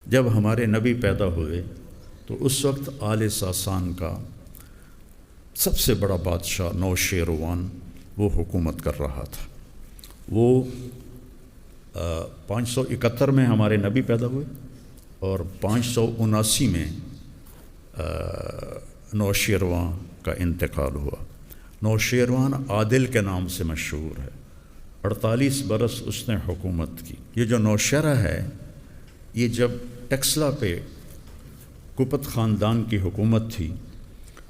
جب ہمارے نبی پیدا ہوئے تو اس وقت آل ساسان کا سب سے بڑا بادشاہ نوشیروان وہ حکومت کر رہا تھا۔ وہ 571 میں ہمارے نبی پیدا ہوئے اور 579 میں نوشیروان کا انتقال ہوا۔ نوشیروان عادل کے نام سے مشہور ہے، 48 برس اس نے حکومت کی۔ یہ جو نوشیرہ ہے یہ جب ٹیکسلا پہ کپت خاندان کی حکومت تھی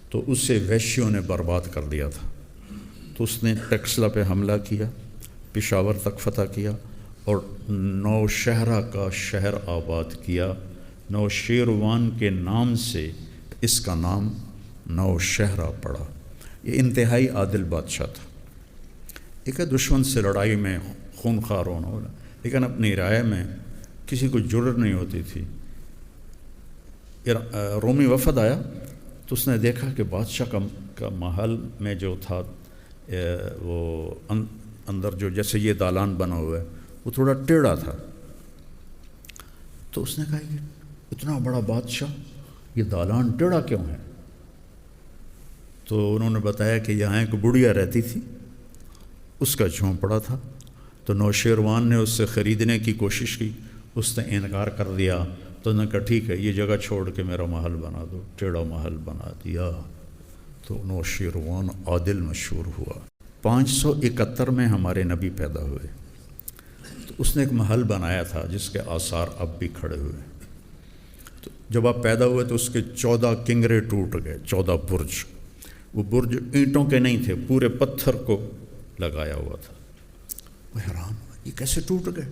تو اسے ویشیوں نے برباد کر دیا تھا، تو اس نے ٹیکسلا پہ حملہ کیا، پشاور تک فتح کیا اور نوشہرہ کا شہر آباد کیا۔ نوشیروان کے نام سے اس کا نام نوشہرہ پڑا۔ یہ انتہائی عادل بادشاہ تھا۔ ایک ہے دشمن سے لڑائی میں خونخوار ہونا، لیکن اپنی رائے میں کسی کو جرأت نہیں ہوتی تھی۔ رومی وفد آیا تو اس نے دیکھا کہ بادشاہ کا محل میں جو تھا وہ اندر جو جیسے یہ دالان بنا ہوا ہے وہ تھوڑا ٹیڑھا تھا، تو اس نے کہا کہ اتنا بڑا بادشاہ یہ دالان ٹیڑھا کیوں ہے؟ تو انہوں نے بتایا کہ یہاں ایک بڑھیا رہتی تھی، اس کا جھونپڑا تھا، تو نوشیروان نے اس سے خریدنے کی کوشش کی، اس نے انکار کر دیا۔ تو انہوں نے کہا ٹھیک ہے یہ جگہ چھوڑ کے میرا محل بنا دو، ٹیڑھا محل بنا دیا۔ تو نوشیروان عادل مشہور ہوا۔ 571 میں ہمارے نبی پیدا ہوئے تو اس نے ایک محل بنایا تھا جس کے آثار اب بھی کھڑے ہوئے۔ تو جب آپ پیدا ہوئے تو اس کے 14 کنگرے ٹوٹ گئے، 14 برج۔ وہ برج اینٹوں کے نہیں تھے، پورے پتھر کو لگایا ہوا تھا۔ وہ حیران ہوا یہ کیسے ٹوٹ گئے؟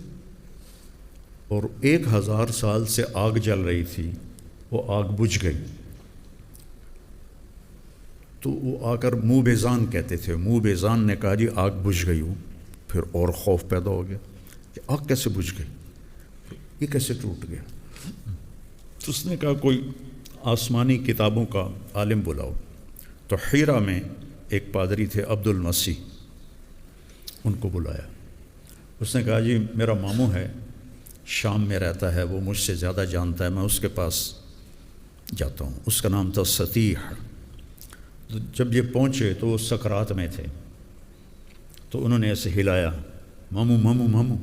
اور 1000 سال سے آگ جل رہی تھی، وہ آگ بجھ گئی۔ تو وہ آ کر منہ بیزان کہتے تھے، منہ بیزان نے کہا جی آگ بجھ گئی ہوں۔ پھر اور خوف پیدا ہو گیا کہ آگ کیسے بجھ گئی، یہ کیسے ٹوٹ گیا؟ تو اس نے کہا کوئی آسمانی کتابوں کا عالم بلاؤ۔ تو حیرہ میں ایک پادری تھے عبد المسیح، ان کو بلایا۔ اس نے کہا جی میرا ماموں ہے، شام میں رہتا ہے، وہ مجھ سے زیادہ جانتا ہے، میں اس کے پاس جاتا ہوں۔ اس کا نام تھا ستیح۔ جب یہ پہنچے تو وہ سکرات میں تھے، تو انہوں نے ایسے ہلایا، ماموں ماموں ماموں،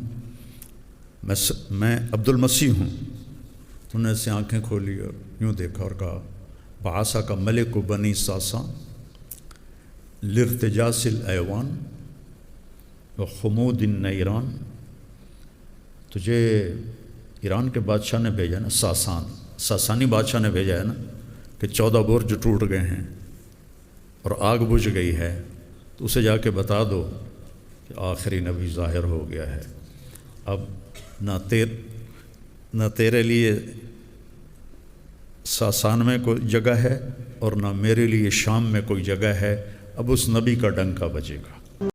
میں عبد المسیح ہوں۔ تو انہوں نے ایسے آنکھیں کھولی اور یوں دیکھا اور کہا بعثہ کا ملک بنی ساسان لارتجاس الایوان و خمود النیران، تجھے ایران کے بادشاہ نے بھیجا نا، ساسانی بادشاہ نے بھیجا ہے نا کہ 14 برج ٹوٹ گئے ہیں اور آگ بجھ گئی ہے، تو اسے جا کے بتا دو کہ آخری نبی ظاہر ہو گیا ہے۔ اب نہ تیرے لیے ساسان میں کوئی جگہ ہے اور نہ میرے لیے شام میں کوئی جگہ ہے، اب اس نبی کا ڈنکا بجے گا۔